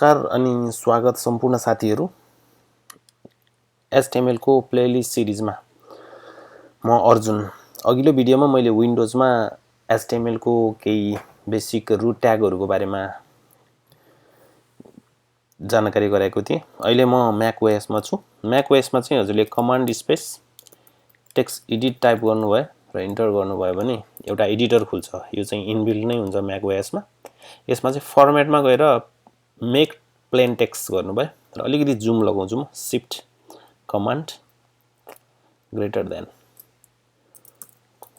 नमस्कार अनि स्वागत सम्पूर्ण साथीहरू HTML को प्लेलिस्ट सिरिजमा म अर्जुन अघिल्लो भिडियोमा मैले विन्डोजमा HTML को केही बेसिक रुट ट्यागहरुको बारेमा जानकारी गराएको थिएँ। अहिले म म्याक ओएस मा छु। म्याक ओएस मा चाहिँ हजुरले command space text edit type गर्नुभयो र इन्टर गर्नुभयो भने एउटा एडिटर खुल्छ। यो चाहिँ इनबिल्ट नै हुन्छ म्याक ओएस मा। यसमा चाहिँ फर्मेटमा गएर मेक प्लेन टेक्स्ट गर्नुभयो र अलिकति जुम लगाउँछु म शिफ्ट कमान्ड ग्रेटर देन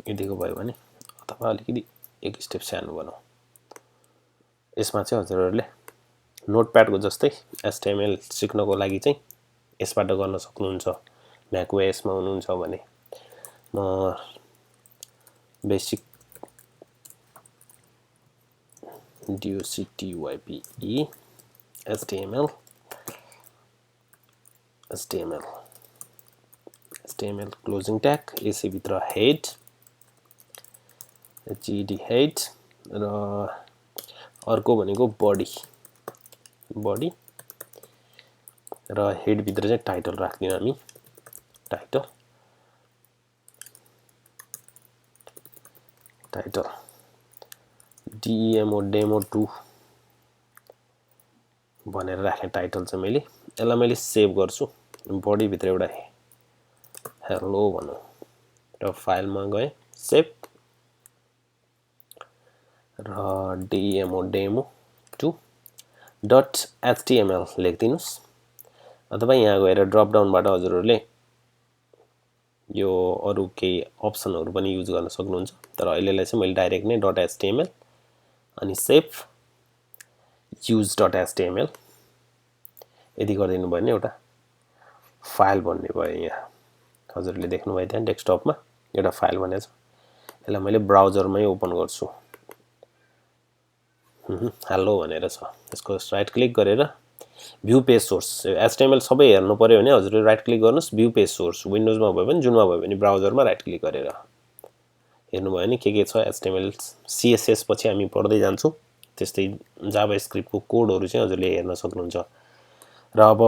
यतिको भयो भने अथवा अलिकति एक स्टेप सानो बनाऊ। यसमा चाहिँ हजुरहरुले नोटप्याड को जस्तै HTML सिक्नको लागि चाहिँ यसबाट गर्न सक्नुहुन्छ। म्याक ओएस मा हुनुहुन्छ भने म basic doctype HTML closing tag यसै भित्र हेड head र अर्को भनेको बडी र हेड भित्र चाहिँ टाइटल राख्दिन हामी टाइटल demo2 भनेर राखे टाइटल चाहिँ मैले सेभ गर्छु। बडी भित्र एउटा हेलो भनौं र फाइलमा गए सेभ र demo2.html लेख्दिनुस् अथवा यहाँ गएर ड्रप डाउनबाट हजुरहरुले यो अरु केही अप्सनहरु पनि युज गर्न सक्नुहुन्छ। तर अहिलेलाई चाहिँ मैले डाइरेक्ट नै .html अनि सेभ use.html यदि गरिदिनु भयो भने एउटा फाइल बन्ने भयो। यहाँ हजुरले देख्नु भयो त्यहाँ डेस्कटपमा एउटा फाइल बनेछ। यसलाई मैले ब्राउजरमै ओपन गर्छु। हेलो भनेर छ। यसको राइट क्लिक गरेर भ्यू पेज सोर्स HTML सबै हेर्नु पर्यो भने हजुरले राइट क्लिक गर्नुस् भ्यू पेज सोर्स विन्डोजमा भयो भने जुनमा भयो भने ब्राउजरमा राइट क्लिक गरेर हेर्नु भयो भने के छ HTML CSS पछि हामी पढ्दै जान्छौं। त्यस्तै जाभास्क्रिप्ट को कोडहरु चाहिँ हजुरले हेर्न सक्नुहुन्छ। र अब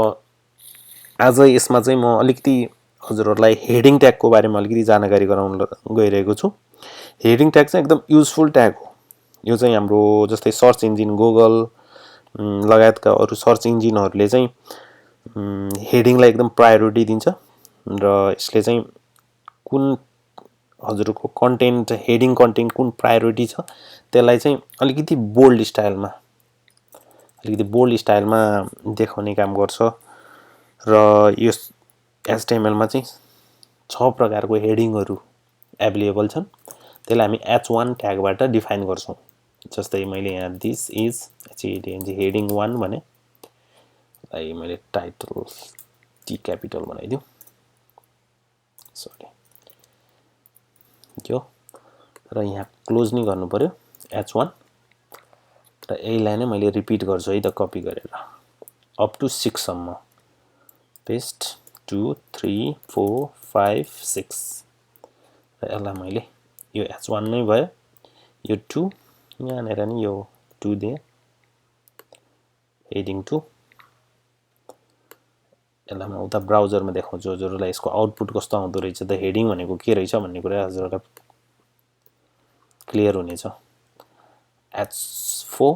आज यसमा चाहिँ म अलिकति हजुरहरुलाई हेडिङ ट्याग को बारेमा अलिकति जानकारी गराउन गइरहेको छु। हेडिङ ट्याग चाहिँ एकदम युजफुल ट्याग हो। यो चाहिँ हाम्रो जस्तै सर्च इन्जिन गुगल लगायतका अरु सर्च इन्जिनहरुले चाहिँ हेडिङलाई एकदम प्रायोरिटी दिन्छ र यसले चाहिँ कुन हजुरको कन्टेन्ट हेडिङ कन्टेन्ट कुन प्रायोरिटी छ त्यसलाई चाहिँ अलिकति बोल्ड स्टाइलमा देखाउने काम गर्छ र यो HTML मा चाहिँ 6 प्रकारको हेडिङहरु अवेलेबल छन्। त्यसलाई हामी h1 ट्यागबाट डिफाइन गर्छौं। जस्तै मैले यहाँ दिस इज हेडिङ 1 भने आई मैले टाइटल टी क्यापिटल बनाइदिउ सरी यो र यहाँ क्लोज नि गर्नु पर्यो h1 र यसलाई नै मैले रिपिट गर्छु है त कपी गरेर अप टु 6 सम्म पेस्ट 2 3 4 5 6 र यसलाई मैले यो h1 नै भयो। यो 2 यहाँनेर नि यो 2 दिए हेडिङ 2 यसलाई म उता ब्राउजरमा देखाउँछु हजुरहरुलाई यसको आउटपुट कस्तो आउँदो रहेछ त हेडिङ भनेको के रहेछ भन्ने कुरा हजुरहरुलाई क्लियर हुनेछ। h4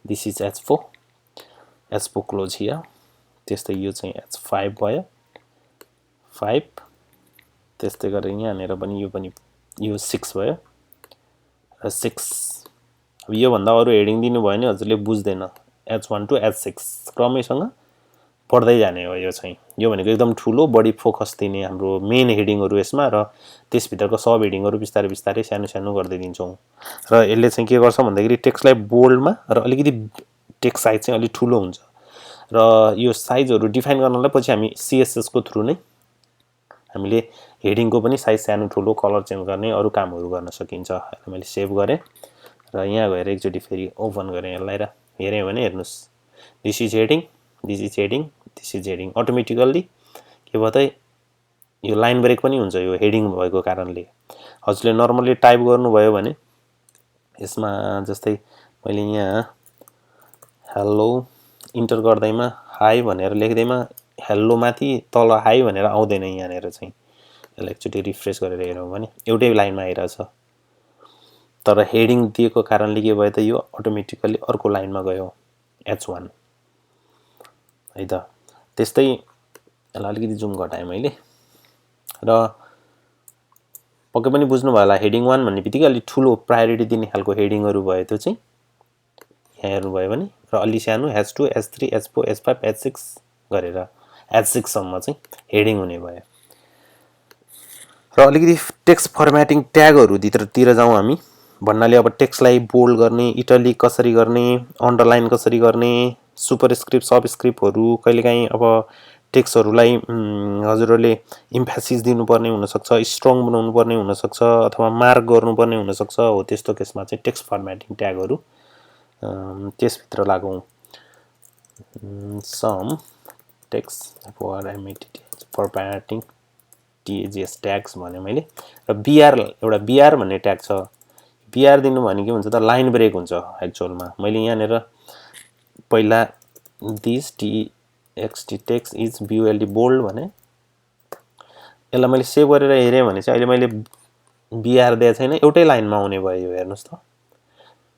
this is h4 close here त्यस्तै यो चाहिँ h5 भयो 5 त्यस्तै गरी यहाँनेर पनि यो 6 भयो र 6 अब यो भन्दा अरु हेडिङ दिनु भयो भने हजुरले बुझ्दैन h1 टु h6 क्रमैसँग पढ्दै जाने हो। यो चाहिँ यो भनेको एकदम ठूलो बडी फोकस दिने हाम्रो मेन हेडिङहरु यसमा र त्यस भित्रको सब हेडिङहरु बिस्तारै बिस्तारै सानो सानो गर्दै दिन्छौं र यसले चाहिँ के गर्छ भन्दाखेरि टेक्स्टलाई बोल्डमा र अलिकति टेक्स्ट साइज चाहिँ अलि ठूलो हुन्छ र यो साइजहरु डिफाइन गर्नलाई पछि हामी CSS को थ्रु नै हामीले हेडिङ को पनि साइज सानो ठूलो कलर चेन्ज गर्ने अरु कामहरु गर्न सकिन्छ। मैले सेभ गरे र यहाँ गएर एकचोटी फेरि ओपन गरे यसलाई र हेरे भने हेर्नुस् दिस इज हेडिङ अटोमेटिकली के भयो त यो लाइन ब्रेक पनि हुन्छ यो हेडिङ भएको कारणले। हजुरले नर्मली टाइप गर्नु भयो भने यसमा जस्तै मैले यहाँ हेलो इन्टर गर्दैमा हाई भनेर लेख्दैमा हेल्लो माथि तल हाई भनेर आउँदैन यहाँनिर चाहिँ। यसलाई एकचोटि रिफ्रेस गरेर हेरौँ भने एउटै लाइनमा आइरहेछ, तर हेडिङ दिएको कारणले के भयो त यो अटोमेटिकली अर्को लाइनमा गयो H1 है त। त्यस्तै यसलाई अलिकति जुम घटाएँ मैले र पक्कै पनि बुझ्नु भयो होला हेडिङ 1 भन्ने बित्तिकै अलि ठुलो प्रायोरिटी दिने खालको हेडिङहरू भयो त्यो चाहिँ यहाँ हेर्नुभयो भने, र अलि सानो H2 H3 H4 H5 H6 गरेर H6 सम्म चाहिँ हेडिङ हुने भयो। र अलिकति टेक्स्ट फर्मेटिङ ट्यागहरू तिर जाउँ हामी भन्नाले अब टेक्स्टलाई बोल्ड गर्ने, इटलिक कसरी गर्ने, अन्डरलाइन कसरी गर्ने, सुपरस्क्रिप्ट सबस्क्रिप्टहरू कहिलेकाहीँ अब टेक्स्टहरूलाई हजुरहरूले इम्फेसिस दिनुपर्ने हुनसक्छ, स्ट्रङ बनाउनु पर्ने हुनसक्छ, अथवा मार्क गर्नुपर्ने हुनसक्छ। हो त्यस्तो केसमा चाहिँ टेक्स्ट फर्मेटिङ ट्यागहरू त्यसभित्र लागौँ। Some text formatting TAGS tags भने मैले, र बिआर एउटा बिआर भन्ने ट्याग छ। बिआर दिनु भने के हुन्छ त लाइन ब्रेक हुन्छ एक्चुअलमा। मैले यहाँनिर पहिला this TXT text is BULD bold भने यसलाई मैले सेभ गरेर हेरेँ भने चाहिँ अहिले मैले बिआर दिएको छैन, एउटै लाइनमा आउने भयो। हेर्नुहोस् त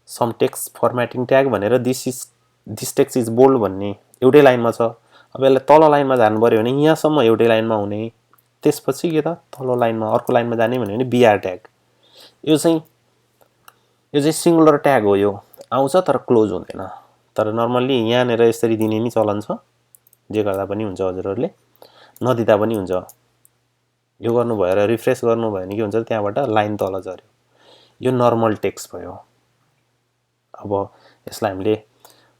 सम टेक्स्ट फर्मेटिङ ट्याग भनेर दिस टेक्स्ट इज बोल्ड भन्ने एउटै लाइनमा छ। अब यसलाई तल लाइनमा जानु पर्यो भने यहाँसम्म एउटै लाइनमा आउने, त्यसपछि के त तल्लो लाइनमा अर्को लाइनमा जाने भने बिआर ट्याग। यो चाहिँ सिङ्गुलर ट्याग हो, यो आउँछ तर क्लोज हुँदैन। तर नर्मल्ली यहाँनिर यसरी दिने नि चलन छ, जे गर्दा पनि हुन्छ, हजुरहरूले नदिँदा पनि हुन्छ। यो गर्नुभयो र रिफ्रेस गर्नुभयो भने के हुन्छ त्यहाँबाट लाइन तल झऱ्यो, यो नर्मल टेक्स्ट भयो। अब यसलाई हामीले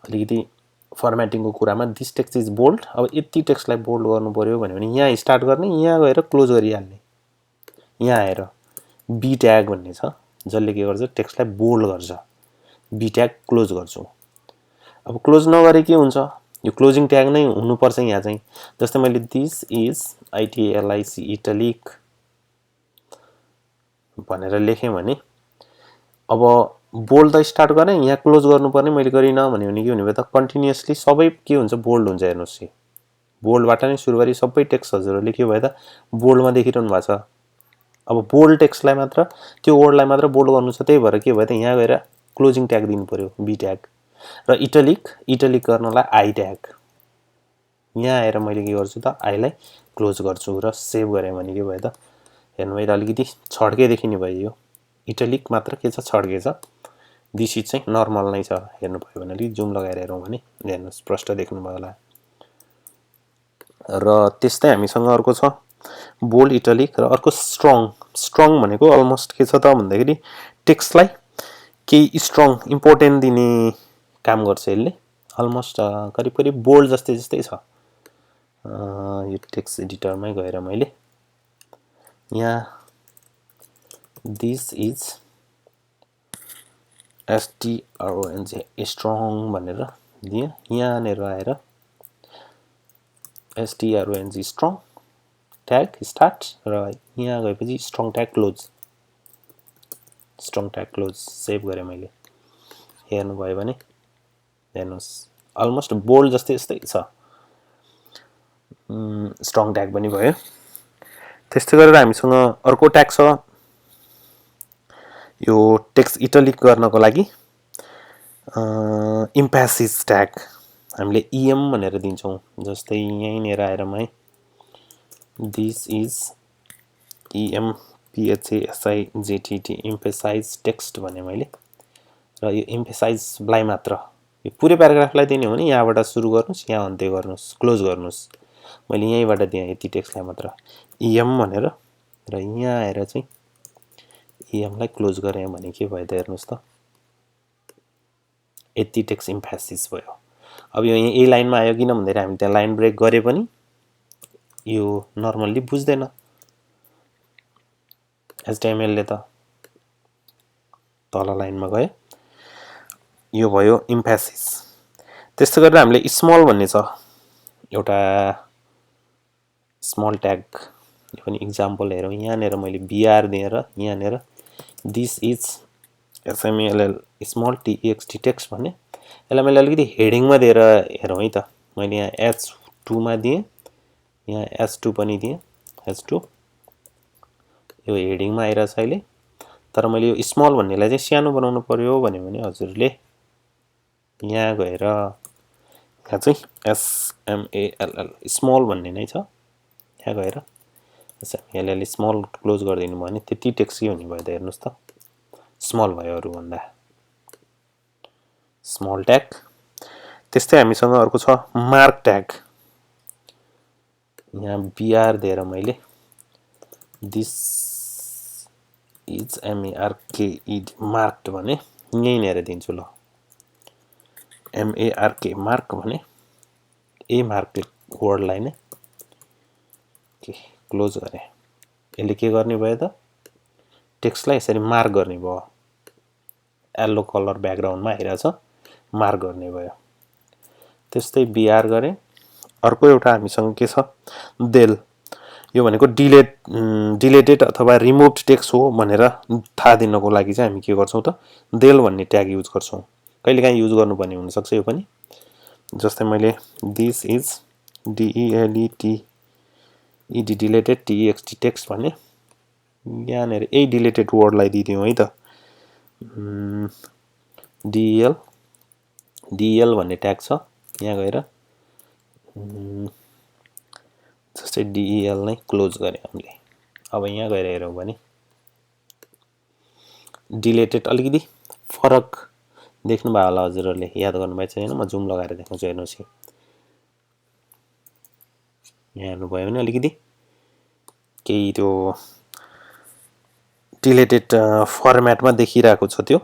अलिकति फर्मेटिङको कुरामा दिस टेक्स्ट इज बोल्ड, अब यति टेक्स्टलाई बोल्ड गर्नु पर्यो भने यहाँ स्टार्ट गर्ने, यहाँ गएर क्लोज गरिहाल्ने। यहाँ आएर बी ट्याग भन्ने छ जसले के गर्छ टेक्स्टलाई बोल्ड गर्छ, बी ट्याग क्लोज गर्छु। अब क्लोज नगरे के हुन्छ, यो क्लोजिङ ट्याग नै हुनुपर्छ यहाँ चाहिँ। जस्तै मैले दिस इज ITLIC इटलिक भनेर लेखेँ भने अब बोल्ड त स्टार्ट गरेँ, यहाँ क्लोज गर्नुपर्ने मैले गरिनँ भने के हुने भयो त कन्टिन्युसली सबै के हुन्छ बोल्ड हुन्छ। हेर्नुहोस् बोल्डबाट नै सुरु गरी सबै टेक्स्ट हजुरहरूले के भयो त बोल्डमा देखिरहनु भएको छ। अब बोल्ड टेक्स्टलाई मात्र त्यो वर्डलाई मात्र बोल्ड गर्नु छ, त्यही भएर के भयो त यहाँ गएर क्लोजिङ ट्याग दिनु पर्यो बी ट्याग, र इटलिक गर्नलाई आई ट्याग। यहाँ आएर मैले के गर्छु त आईलाई क्लोज गर्छु र सेभ गरेँ भने के भयो त हेर्नु मैले अलिकति छड्के देखिने भयो। यो इटलिक मात्र के छ छड्के छ, दिस इज चाहिँ नर्मल नै छ। हेर्नुभयो भने अलिक जुम लगाएर हेरौँ भने हेर्नुहोस् स्पष्ट देख्नुभयो होला। र त्यस्तै हामीसँग अर्को छ बोल्ड इटलिक, र अर्को स्ट्रङ भनेको अलमोस्ट के छ त भन्दाखेरि टेक्स्टलाई केही स्ट्रङ इम्पोर्टेन्ट दिने काम गर्छ यसले। अलमोस्ट करिब बोल्ड जस्तै छ। यो टेक्स्ट एडिटरमै गएर मैले यहाँ दिस इज STRONG स्ट्रङ भनेर दिएँ, यहाँनिर आएर STRONG स्ट्रङ ट्याग स्टार्ट, र यहाँ गएपछि स्ट्रङ ट्याग क्लोज सेभ गरेँ मैले। हेर्नुभयो भने हेर्नुहोस् अलमोस्ट बोल्ड जस्तै छ, स्ट्रङ ट्याग पनि भयो। त्यस्तै गरेर हामीसँग अर्को ट्याग छ यो टेक्स्ट इटलिक गर्नको लागि इम्फेसिस ट्याग हामीले EM भनेर दिन्छौँ। जस्तै यहीँनिर आएर म this is EM PHASIZTT emphasise text भने मैले, र यो इम्फेसाइजलाई मात्र यो पुरै प्याराग्राफलाई दिने हो भने यहाँबाट सुरु गर्नुहोस्, यहाँ अन्त्य गर्नुहोस्, क्लोज गर्नुहोस्। मैले यहीँबाट दिएँ यति टेक्स्टलाई मात्र EM भनेर, र यहाँ आएर चाहिँ EMलाई क्लोज गरेँ भने के भयो त हेर्नुहोस् त यति टेक्स्ट इम्फेसिस भयो। अब यो यही लाइनमा आयो किन भन्दाखेरि हामी त्यहाँ लाइन ब्रेक गरे पनि यो नर्मल्ली बुझ्दैन HTMLले त तल लाइनमा गयो, यो भयो इम्फेसिस। त्यस्तै गरेर हामीले स्मल भन्ने छ एउटा स्मल ट्याग, यो पनि इक्जाम्पल हेरौँ। यहाँनिर मैले बिआर दिएर यहाँनिर this is SMALL small TEXT text भने यसलाई मैले अलिकति हेडिङमा दिएर हेरौँ है त। मैले यहाँ H2 मा दिएँ, यहाँ H2 पनि दिएँ, H2 यो हेडिङमा आइरहेछ अहिले। तर मैले यो स्मल भन्नेलाई चाहिँ सानो बनाउनु पर्यो भने हजुरले यहाँ गएर यहाँ चाहिँ SMALL स्मल भन्ने नै छ, यहाँ गएर SMALL स्मल क्लोज गरिदिनु भयो भने त्यति टेक्स्टै हुने भयो त। हेर्नुहोस् त, स्मल भयो अरूभन्दा, स्मल ट्याग। त्यस्तै हामीसँग अर्को छ मार्क ट्याग। यहाँ BR दिएर मैले दिस इज MARKED मार्क्ड भने यहीँ लिएर दिन्छु ल। MARK मार्क भने ए मार्क वर्डलाई नै क्लोज गरे। यसले के गर्ने भयो त, टेक्स्टलाई यसरी मार्क गर्ने भयो। येल्लो कलर ब्याकग्राउन्डमा आइरहेछ, मार्क गर्ने भयो। त्यस्तै BR गरे। अर्को एउटा हामीसँग के छ डेल। यो भनेको डिलेटेड अथवा रिमुभ्ड टेक्स्ट हो भनेर थाहा दिनको लागि चाहिँ हामी के गर्छौं त डेल भन्ने ट्याग युज गर्छौं। कहिलेकाहीँ युज गर्नुपर्ने हुन सक्छ यो पनि। जस्तै मैले this is DELETED deleted TXT text भने यहाँनेर यही डिलेटेड वर्डलाई दिदियौ है त। DEL भन्ने ट्याग छ, यहाँ गएर जस्तै DEL नै क्लोज गरे हामीले। अब यहाँ गएर हेरौँ भने डिलेटेड अलिकति फरक देख्नु भयो होला हजुरहरूले, याद गर्नुभएको छैन। म जुम लगाएर देखाउँछु, हेर्नुहोस्। यहाँ हेर्नुभयो भने अलिकति केही त्यो डिलेटेड फर्मेटमा देखिरहेको छ। त्यो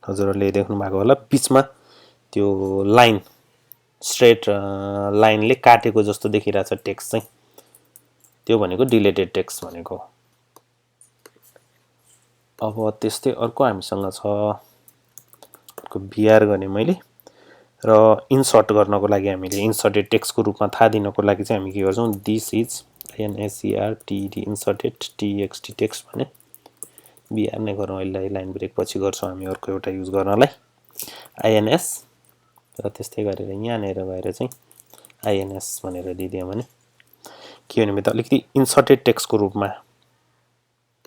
हजुरहरूले देख्नु भएको होला, बीचमा त्यो लाइन स्ट्रेट लाइनले काटेको जस्तो देखिरहेछ टेक्स्ट चाहिँ, त्यो भनेको डिलेटेड टेक्स्ट भनेको। अब त्यस्तै अर्को हामीसँग छ BR गर्ने मैले, र इन्सर्ट गर्नको लागि हामीले इन्सर्टेड टेक्स्टको रूपमा थाहा दिनको लागि चाहिँ हामी के गर्छौं, this is INSERTED inserted TXT text भने BR नै गरौँ। अहिले लाइन ब्रेक पछि गर्छौं हामी अर्को एउटा युज गर्नलाई INS, र त्यस्तै गरेर यहाँनेर गएर चाहिँ INS भनेर दिदियौ भने के हुने भयो त, अलिकति इन्सर्टेड टेक्स्टको रूपमा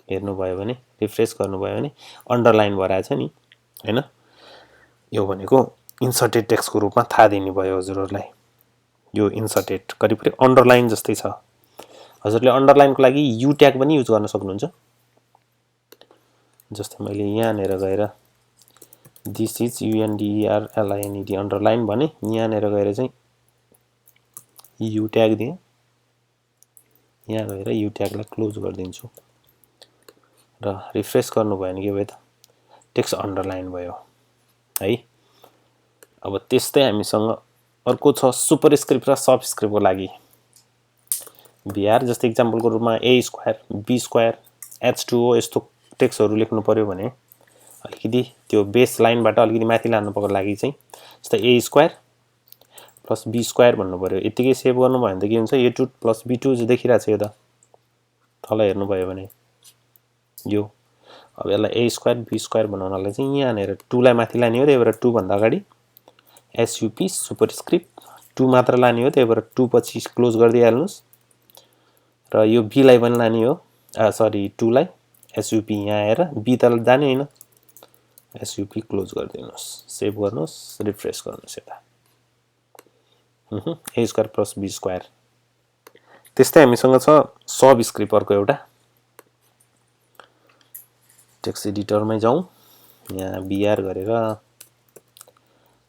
हेर्नुभयो भने, रिफ्रेश गर्नुभयो भने अन्डरलाइन भराछ नि हैन, यो भनेको इन्सर्टेड टेक्स्टको रूपमा थाहा दिने भयो हजुरहरूलाई। यो इन्सर्टेड करिब अन्डरलाइन जस्तै छ। हजुरले अन्डरलाइनको लागि यु ट्याग पनि युज गर्न सक्नुहुन्छ। जस्तै मैले यहाँनेर गएर दिस इज UNDERLINED अन्डरलाइन भने यहाँनेर गएर चाहिँ यु ट्याग दिएँ, यहाँ गएर यु ट्यागलाई क्लोज गरिदिन्छु र रिफ्रेश गर्नुभयो भने के भयो त, टेक्स्ट अन्डरलाइन भयो है। अब त्यस्तै हामीसँग अर्को छ सुपरस्क्रिप्ट र सबस्क्रिप्टको लागि BR। जस्तै इक्जाम्पलको रूपमा A² B² H2O यस्तो टेक्स्टहरू लेख्नु पर्यो भने अलिकति त्यो बेस लाइनबाट अलिकति माथि लानुको लागि चाहिँ जस्तै A² प्लस B² भन्नु पर्यो। यतिकै सेभ गर्नुभयो भने त के हुन्छ, A2 प्लस B2 जो देखिरहेछ यो त तल हेर्नुभयो भने यो। अब यसलाई A² B² बनाउनलाई चाहिँ यहाँनेर 2 लाई माथि लाने हो, त्यही भएर 2 भन्दा अगाडि SUP सुपरस्क्रिप्ट 2 मात्र लाने हो, त्यही भएर 2 पछि क्लोज गरिदिइहाल्नुस्। र यो B लाई पनि लाने हो, सरी 2 लाई SUP यहाँ आएर B त जाने हैन, SUP क्लोज गरिदिनुस्, सेभ गर्नुस्, रिफ्रेश गर्नुस्। यता A² प्लस B²। त्यस्तै हामीसँग छ सबस्क्रिप्ट अर्को एउटा। टेक्स्ट एडिटरमै जाउँ, यहाँ BR गरेर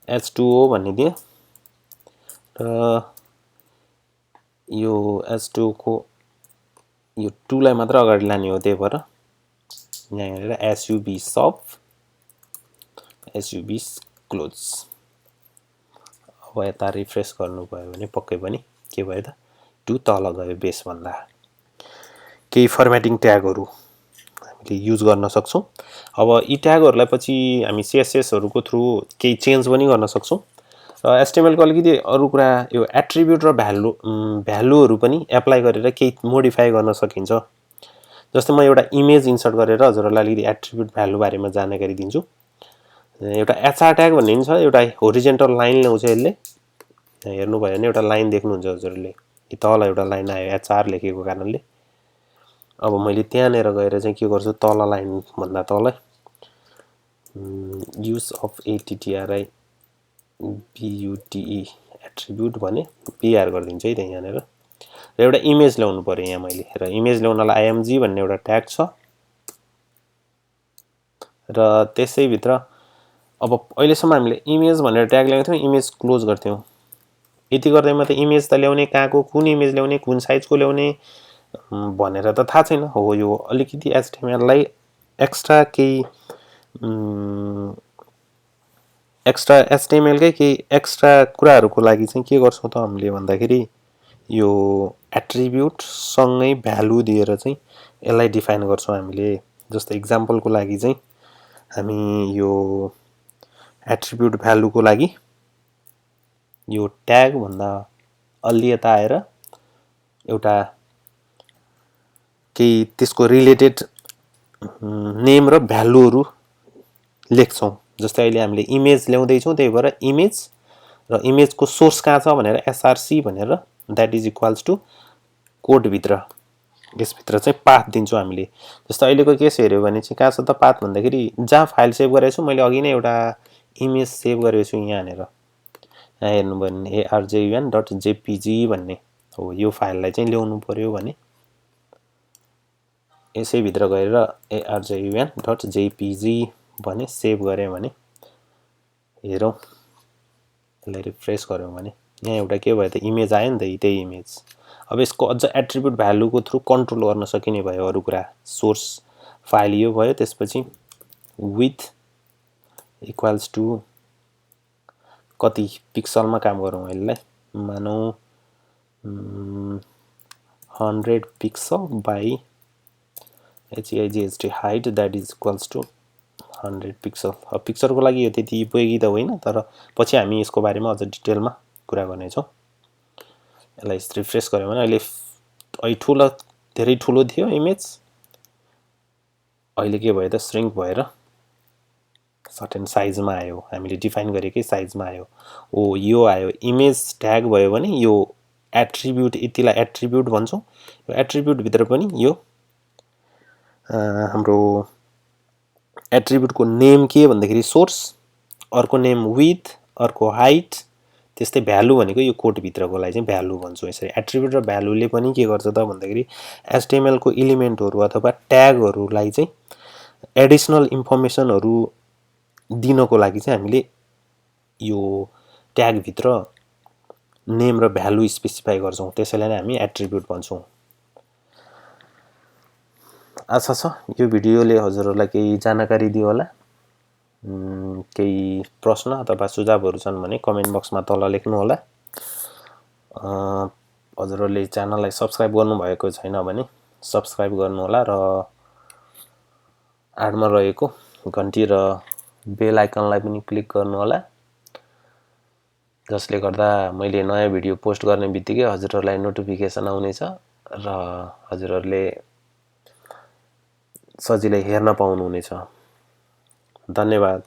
H2O भन्ने दिएँ र यो H2O को यो 2 लाई मात्र अगाडि लाने हो, त्यही भएर यहाँ हेरेर SUB सब SUB क्लोज। अब यता रिफ्रेश गर्नुभयो भने पक्कै पनि के भयो त, 2 तल गयो बेस भन्दा। केही फर्मेटिङ ट्यागहरू हामीले युज गर्न सक्छौं। अब यी ट्यागहरूलाई पछि हामी CSS हरूको थ्रु केही चेन्ज पनि गर्न सक्छौं। र HTML को अलिकति अरु कुरा यो एट्रिब्युट र भ्यालुहरू पनि एप्लाई गरेर केही मोडिफाई गर्न सकिन्छ। जस्तै म एउटा इमेज इन्सर्ट गरेर हजुरहरूलाई अलिकति एट्रिब्युट भ्यालु बारेमा जानकारी दिन्छु। एउटा एचआर ट्याग भन्ने पनि छ, एउटा होरिजेन्टल लाइन ल्याउँछ यसले। हेर्नुभयो भने एउटा लाइन देख्नुहुन्छ हजुरहरूले, तल एउटा लाइन आयो एचआर लेखेको कारणले। अब मैले त्यहाँनिर गएर चाहिँ के गर्छु, तल लाइन भन्दा तलै युज अफ एटिटिआरआई बियुटिई एट्रिब्युट भने पिआर गरिदिन्छु है त यहाँनिर। र एउटा इमेज ल्याउनु पर्यो यहाँ मैले, र इमेज ल्याउनलाई आइएमजी भन्ने एउटा ट्याग छ। र त्यसैभित्र अब अहिलेसम्म हामीले इमेज भनेर ट्याग ल्याउँथ्यौँ, इमेज क्लोज गर्थ्यौँ। यति गर्दैमा त इमेज त ल्याउने कहाँको, कुन इमेज ल्याउने, कुन साइजको ल्याउने भनेर त थाहा छैन। हो यो अलिकति एचटिएमएललाई एक्स्ट्रा केही एक्स्ट्रा एचटिएमएलकै केही एक्स्ट्रा कुराहरूको लागि चाहिँ के गर्छौँ त हामीले भन्दाखेरि यो एट्रिब्युटसँगै भ्यालु दिएर चाहिँ यसलाई डिफाइन गर्छौँ हामीले। जस्तो इक्जाम्पलको लागि चाहिँ हामी यो एट्रिब्युट भ्यालुको लागि यो ट्याग भन्दा अलि यता आएर एउटा केही त्यसको रिलेटेड नेम र भ्यालुहरू लेख्छौँ। जस्तै अहिले हामीले इमेज ल्याउँदैछौँ, त्यही भएर इमेज र इमेजको सोर्स कहाँ छ भनेर एसआरसी भनेर द्याट इज इक्वल्स टु कोडभित्र, यसभित्र चाहिँ पाथ दिन्छौँ हामीले। जस्तो अहिलेको केस हेऱ्यो भने चाहिँ कहाँ छ त पाथ भन्दाखेरि जहाँ फाइल सेभ गरेको छु मैले अघि नै एउटा इमेज सेभ गरेको छु यहाँनिर। यहाँ हेर्नुभयो भने arjun.jpg भन्ने हो, यो फाइललाई चाहिँ ल्याउनु पर्यो भने यसैभित्र गएर arjun.jpg भने सेभ गऱ्यो भने हेरौँ, यसलाई रिफ्रेस गऱ्यौँ भने यहाँ एउटा के भयो त इमेज आयो नि त, त्यही इमेज। अब यसको अझ एट्रिब्युट भ्यालुको थ्रु कन्ट्रोल गर्न सकिने भयो अरू कुरा। सोर्स फाइल यो भयो, त्यसपछि विथ इक्वल्स टु कति पिक्सलमा काम गरौँ यसलाई, मानौँ 100 pixel by HEIGHT height that is equals to 100 pixel. अब पिक्चरको लागि यो त्यति उपयोगी त होइन, तर पछि हामी यसको बारेमा अझ डिटेलमा कुरा गर्नेछौँ। यसलाई रिफ्रेस गऱ्यो भने अहिले धेरै ठुलो थियो इमेज, अहिले के भयो त श्रिङ्क भएर सर्टेन साइजमा आयो, हामीले डिफाइन गरेकै साइजमा आयो। हो यो आयो इमेज ट्याग भयो भने यो एट्रिब्युट, यतिलाई एट्रिब्युट भन्छौँ। यो एट्रिब्युटभित्र पनि यो हाम्रो एट्रिब्युटको नेम के भन्दाखेरि सोर्स, अर्को नेम विथ, अर्को हाइट, त्यस्तै भ्यालु भनेको यो कोडभित्रकोलाई चाहिँ भ्यालु भन्छौँ। यसरी एट्रिब्युट र भ्यालुले पनि के गर्छ त भन्दाखेरि एचटिएमएलको इलिमेन्टहरू अथवा ट्यागहरूलाई चाहिँ एडिसनल इन्फर्मेसनहरू दिनको लागि चाहिँ हामीले यो ट्यागभित्र नेम र भ्यालु स्पेसिफाई गर्छौँ, त्यसैलाई नै हामी एट्रिब्युट भन्छौँ। आशा छ यो भिडियोले हजुरहरूलाई केही जानकारी दियो होला। केही प्रश्न अथवा सुझावहरू छन् भने कमेन्ट बक्समा तल लेख्नु होला। हजुरहरूले च्यानललाई सब्सक्राइब गर्नुभएको छैन भने सब्सक्राइब गर्नु होला र आडमा रहेको घन्टी र बेल आइकनलाई पनि क्लिक गर्नु होला, जसले गर्दा मैले नयाँ भिडियो पोस्ट गर्ने बित्तिकै हजुरहरूलाई नोटिफिकेसन आउनेछ र हजुरहरूले सजिलै हेर्न पाउनुहुनेछ। धन्यवाद।